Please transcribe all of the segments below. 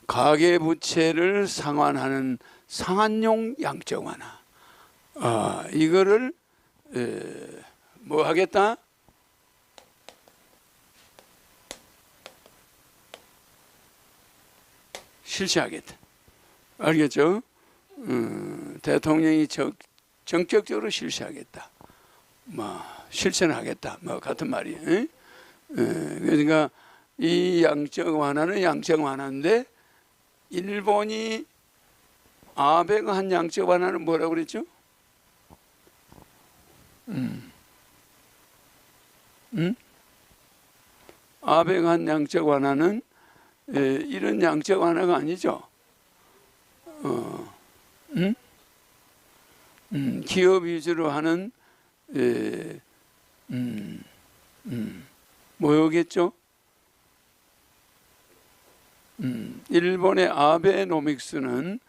가계부채를 상환하는 상환용 양적 완화. 이거를 뭐 하겠다? 실시하겠다. 알겠죠? 대통령이 전격적으로 실시하겠다. 뭐 실천하겠다. 뭐 같은 말이에요. 그러니까 이 양적 완화는 양적 완화인데 일본이 아베가 한 양적 완화는 뭐라고 그랬죠? 아베가 한 양적 완화는 이런 양적 완화가 아니죠. 기업 위주로 하는 뭐였겠죠? 일본의 아베노믹스는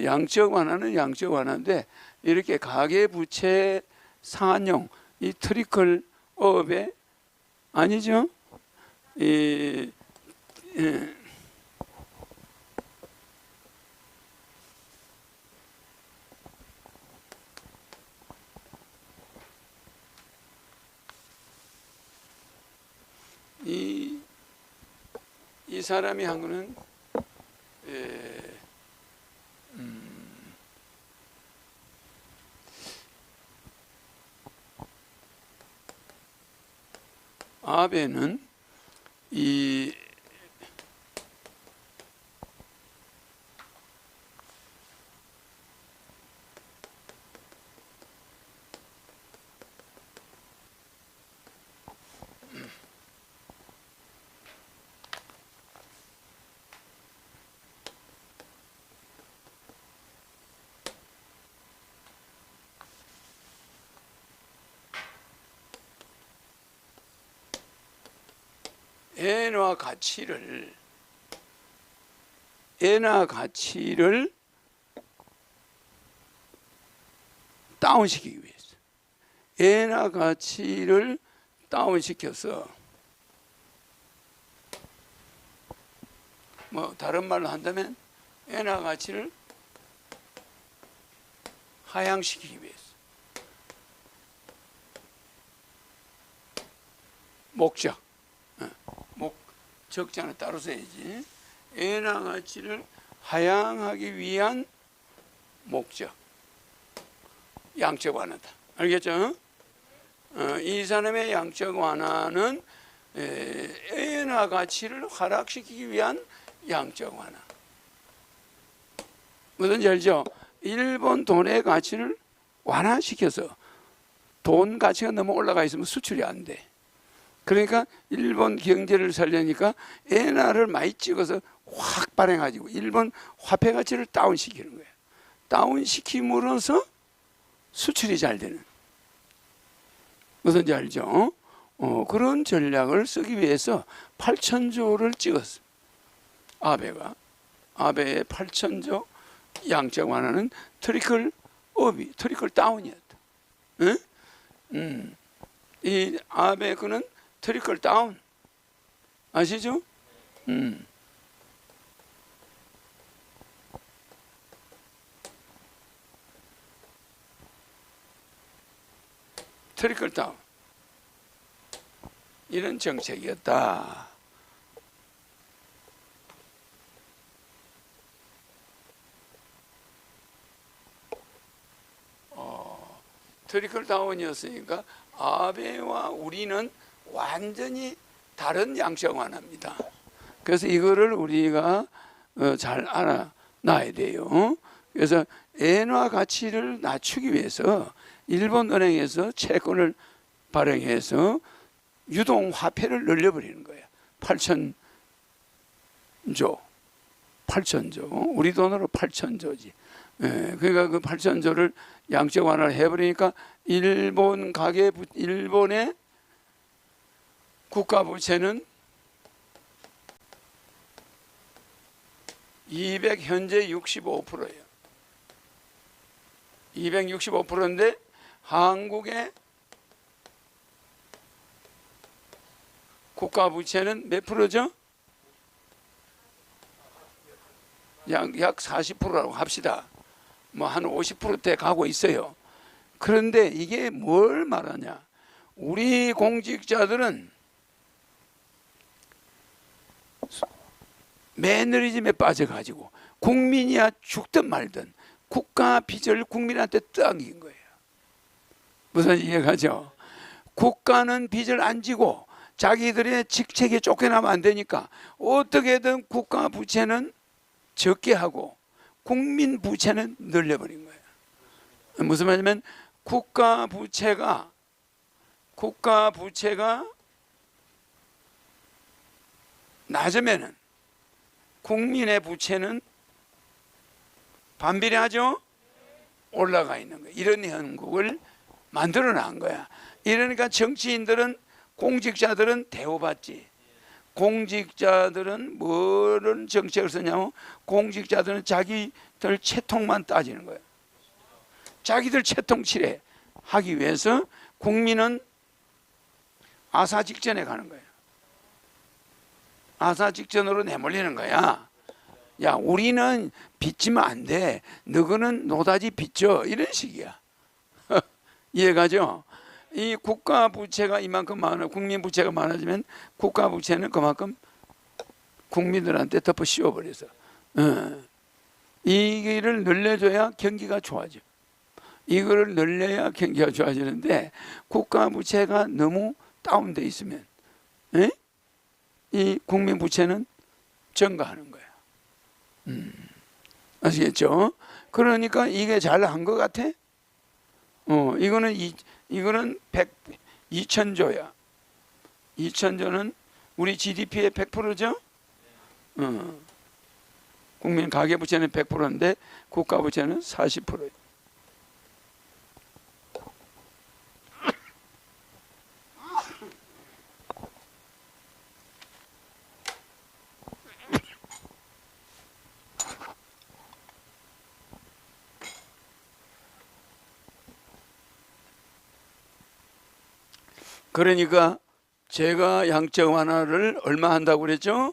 양적 완화는 양적 완화인데 이렇게 가계 부채 상환용 이 트리클 업에 아니죠? 이 사람이 한 거는 아베는 이 엔화 가치를 다운시키기 위해서 엔화 가치를 다운시켜서 뭐 다른 말로 한다면 엔화 가치를 하향시키기 위해서 목적 적자는 따로 써야지. 엔화 가치를 하향하기 위한 목적 양적 완화다. 알겠죠? 이 사람의 양적 완화는 엔화 가치를 하락시키기 위한 양적 완화. 무슨 알죠? 일본 돈의 가치를 완화시켜서 돈 가치가 너무 올라가 있으면 수출이 안 돼. 그러니까 일본 경제를 살려니까 엔화를 많이 찍어서 확 발행가지고 일본 화폐 가치를 다운시키는 거예요. 다운시킴으로써 수출이 잘 되는. 무슨지 알죠? 그런 전략을 쓰기 위해서 8,000조를 찍었어. 아베의 8,000조 양적 완화는 트리클 다운이었다. 응? 이 아베 그는 트리클 다운 아시죠? 트리클 다운 이런 정책이었다. 트리클 다운이었으니까 아베와 우리는 완전히 다른 양적 완화입니다. 그래서 이거를 우리가 잘 알아놔야 돼요. 그래서 엔화 가치를 낮추기 위해서 일본 은행에서 채권을 발행해서 유동 화폐를 늘려버리는 거예요. 8,000조, 우리 돈으로 8,000조지. 그러니까 그 8,000조를 양적 완화를 해버리니까 일본의 국가 부채는 200 현재 65%예요. 265%인데 한국의 국가 부채는 몇 프로죠? 약 40%라고 합시다. 뭐 한 50%대 가고 있어요. 그런데 이게 뭘 말하냐? 우리 공직자들은 매너리즘에 빠져가지고 국민이야 죽든 말든 국가 빚을 국민한테 떠안긴 거예요. 무슨 이해가죠? 국가는 빚을 안 지고 자기들의 직책에 쫓겨나면 안 되니까 어떻게든 국가 부채는 적게 하고 국민 부채는 늘려버린 거예요. 무슨 말이냐면 국가 부채가 낮으면은 국민의 부채는 반비례하죠? 올라가 있는 거예요. 이런 형국을 만들어 놓은 거야. 이러니까 정치인들은 공직자들은 대우받지. 공직자들은 뭐를 정책을 쓰냐면 공직자들은 자기들 채통만 따지는 거예요. 자기들 채통치레 하기 위해서 국민은 아사직전에 가는 거예요. 아사직전으로 내몰리는 거야. 야, 우리는 빚지면 안 돼. 너희는 노다지 빚져. 이런 식이야. 이해가죠? 이 국가 부채가 이만큼 많아, 국민 부채가 많아지면 국가 부채는 그만큼 국민들한테 덮어 씌워버려서 이거를 늘려줘야 경기가 좋아져. 이거를 늘려야 경기가 좋아지는데 국가 부채가 너무 다운돼 있으면 이 국민 부채는 증가하는 거야. 아시겠죠? 그러니까 이게 잘한 것 같아? 이거는 2,000조야. 2,000조는 우리 GDP의 100%죠? 국민 가계부채는 100%인데 국가부채는 40%예요. 그러니까 제가 양적 완화를 얼마 한다고 그랬죠?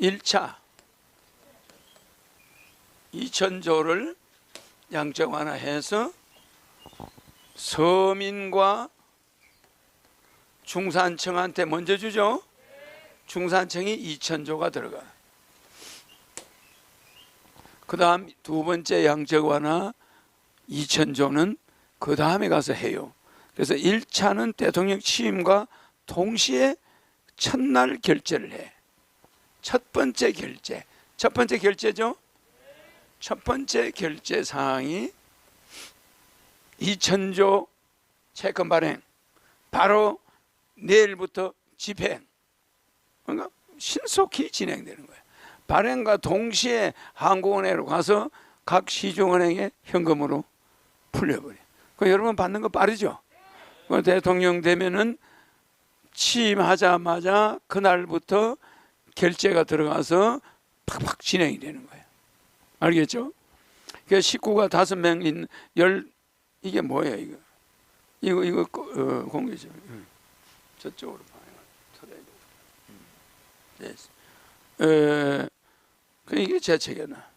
1차 2,000조를 양적 완화해서 서민과 중산층한테 먼저 주죠. 중산층이 2,000조가 들어가. 그 다음 두 번째 양적 완화 2,000조는 그 다음에 가서 해요. 그래서 1차는 대통령 취임과 동시에 첫날 결제를 해. 첫 번째 결제죠. 첫 번째 결제 사항이 2,000조 채권 발행, 바로 내일부터 집행. 그러니까 신속히 진행되는 거예요. 발행과 동시에 한국은행으로 가서 각 시중은행에 현금으로 풀려버려요. 여러분 받는 거 빠르죠? 대통령 되면은 취임하자마자 그날부터 결제가 들어가서 팍팍 진행이 되는 거예요. 알겠죠? 그 식구가 5명 이게 뭐예요, 이거 공개죠. 저쪽으로 봐요. 이게 제 책이나.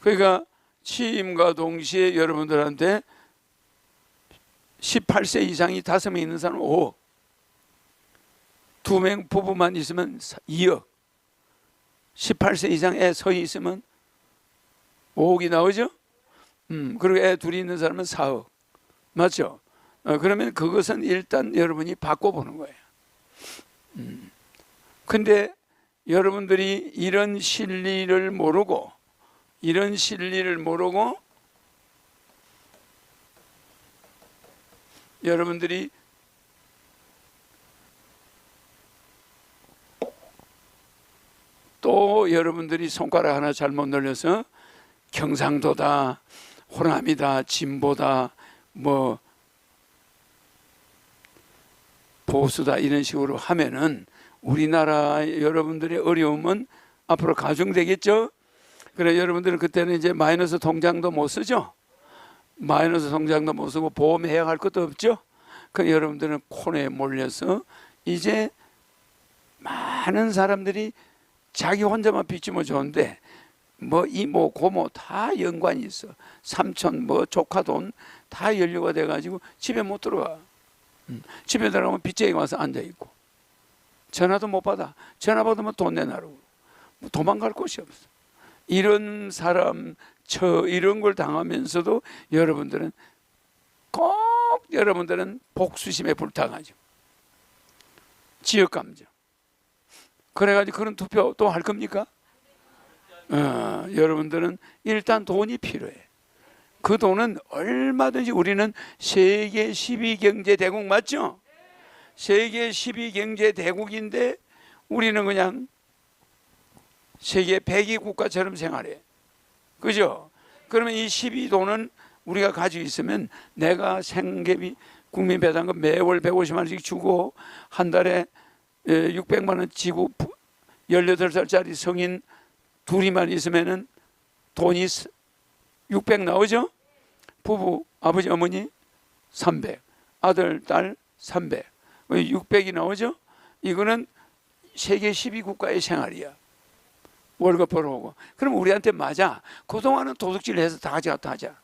그러니까 취임과 동시에 여러분들한테 18세 이상이 5명 있는 사람은 5억, 2명 부부만 있으면 2억, 18세 이상 애 서희 있으면 5억이 나오죠? 그리고 애 둘이 있는 사람은 4억. 맞죠? 그러면 그것은 일단 여러분이 바꿔보는 거예요. 근데 여러분들이 이런 실리를 모르고 여러분들이 또 여러분들이 손가락 하나 잘못 늘려서 경상도다, 호남이다, 진보다, 뭐 보수다 이런 식으로 하면은 우리나라 여러분들의 어려움은 앞으로 가중되겠죠? 그래 여러분들은 그때는 이제 마이너스 통장도 못 쓰죠? 마이너스 통장도 못 쓰고 보험 해약할 것도 없죠? 그 여러분들은 코너에 몰려서 이제 막 많은 사람들이 자기 혼자만 빚지면 좋은데 뭐 이모 고모 다 연관이 있어. 삼촌 뭐 조카 돈 다 연루가 돼가지고 집에 못 들어가. 집에 들어가면 빚쟁이 와서 앉아있고 전화도 못 받아. 전화 받으면 돈 내놔라고. 도망갈 곳이 없어. 이런 사람 이런 걸 당하면서도 여러분들은 복수심에 불타가지고 지역감정. 그래가지고 그런 투표 또 할 겁니까? 여러분들은 일단 돈이 필요해. 그 돈은 얼마든지 우리는 세계 10위 경제 대국 맞죠? 세계 10위 경제 대국인데 우리는 그냥 세계 100위 국가처럼 생활해. 그죠? 그러면 이 10위 돈은 우리가 가지고 있으면 내가 생계비 국민배당금 매월 150만 원씩 주고 한 달에 600만 원 지고 18살짜리 성인 둘이만 있으면은 돈이 600 나오죠? 부부, 아버지, 어머니 300, 아들, 딸 300, 600이 나오죠? 이거는 세계 10위 국가의 생활이야. 월급 벌어오고. 그럼 우리한테 맞아. 그동안은 도둑질 해서 다 가져가자.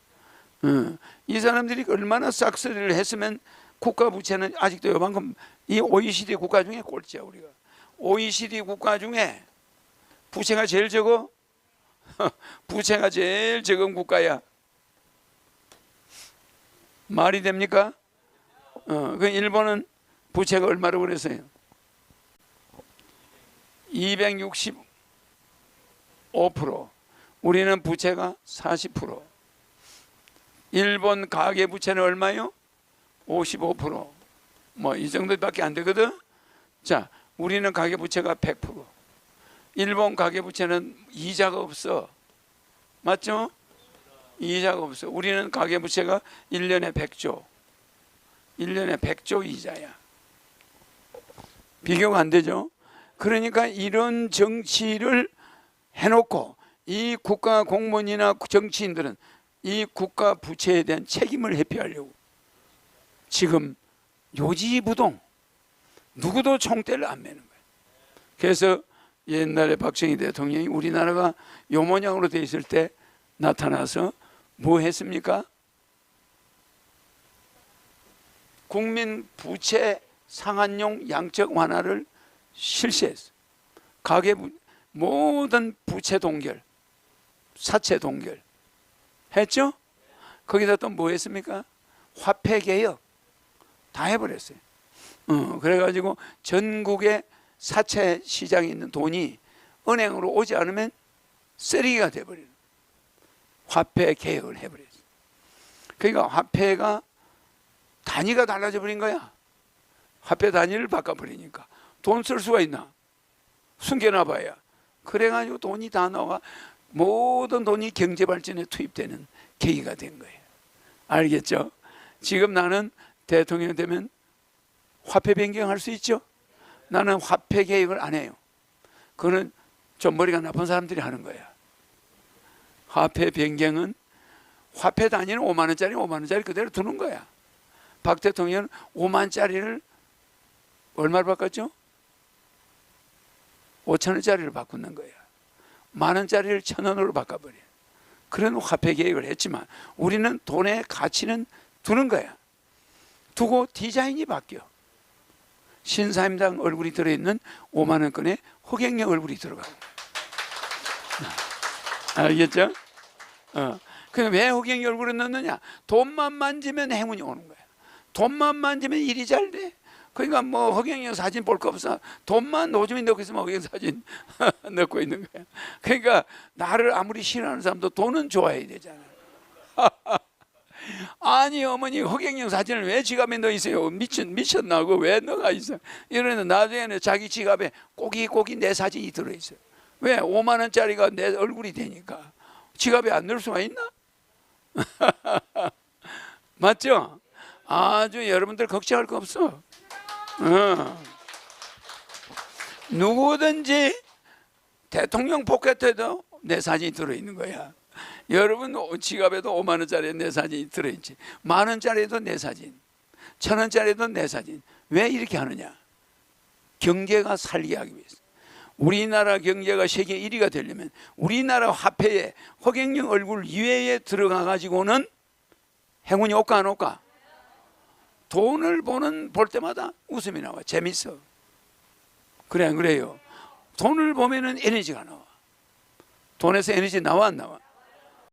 이 사람들이 얼마나 싹쓸이를 했으면 국가 부채는 아직도 요만큼. 이 OECD 국가 중에 꼴찌야 우리가. OECD 국가 중에 부채가 제일 적어? 부채가 제일 적은 국가야. 말이 됩니까? 그 일본은 부채가 얼마라고 그랬어요? 265%. 우리는 부채가 40%. 일본 가계 부채는 얼마요? 55%. 뭐 이 정도밖에 안 되거든. 자, 우리는 가계 부채가 100%. 일본 가계 부채는 이자가 없어. 맞죠? 이자가 없어. 우리는 가계 부채가 1년에 100조. 1년에 100조 이자야. 비교가 안 되죠? 그러니까 이런 정치를 해놓고 이 국가 공무원이나 정치인들은 이 국가 부채에 대한 책임을 회피하려고 지금 요지부동 누구도 총대를 안 매는 거예요. 그래서 옛날에 박정희 대통령이 우리나라가 요 모양으로 돼 있을 때 나타나서 뭐 했습니까? 국민 부채 상한용 양적 완화를 실시했어요. 모든 부채 동결, 사채 동결 했죠? 거기다 또 뭐 했습니까? 화폐 개혁 다 해버렸어요. 그래가지고 전국에 사채 시장에 있는 돈이 은행으로 오지 않으면 쓰레기가 돼버리는 화폐 개혁을 해버렸어요. 그러니까 화폐가 단위가 달라져 버린 거야. 화폐 단위를 바꿔버리니까 돈 쓸 수가 있나? 숨겨놔봐야. 그래가지고 돈이 다 나와 모든 돈이 경제 발전에 투입되는 계기가 된 거예요. 알겠죠? 지금 나는 대통령 되면 화폐 변경할 수 있죠? 나는 화폐 개혁을 안 해요. 그거는 좀 머리가 나쁜 사람들이 하는 거야. 화폐 변경은 화폐 단위는 5만 원짜리 5만 원짜리 그대로 두는 거야. 박 대통령은 5만짜리를 얼마를 바꿨죠? 5천 원짜리를 바꾸는 거야. 만 원짜리를 1,000원으로 바꿔버려. 그런 화폐 개혁을 했지만 우리는 돈의 가치는 두는 거야. 두고 디자인이 바뀌어. 신사임당 얼굴이 들어있는 5만 원권에 허경영 얼굴이 들어가. 알겠죠? 그럼 왜 허경영 얼굴을 넣느냐? 돈만 만지면 행운이 오는 거야. 돈만 만지면 일이 잘 돼. 그러니까 뭐 허경영 사진 볼 거 없어. 돈만 노점이 넣고 있으면 허경영 사진 넣고 있는 거야. 그러니까 나를 아무리 싫어하는 사람도 돈은 좋아해야 되잖아. 아니 어머니 허경영 사진을 왜 지갑에 넣어 있어요? 미쳤나고 왜 넣어가 있어? 이러면 나중에는 자기 지갑에 꼬깃꼬깃 내 사진이 들어있어요. 왜? 5만 원짜리가 내 얼굴이 되니까. 지갑에 안 넣을 수가 있나? 맞죠? 아주 여러분들 걱정할 거 없어. 누구든지 대통령 포켓에도 내 사진이 들어있는 거야. 여러분 지갑에도 5만 원짜리 내 사진이 들어있지. 만 원짜리도 내 사진, 1,000원짜리도 내 사진. 왜 이렇게 하느냐? 경제가 살게 하기 위해서. 우리나라 경제가 세계 1위가 되려면 우리나라 화폐에 허경영 얼굴 이외에 들어가 가지고는 행운이 올까 안 올까? 돈을 볼 때마다 웃음이 나와. 재밌어. 그래 안 그래요? 돈을 보면은 에너지가 나와. 돈에서 에너지 나와 안 나와?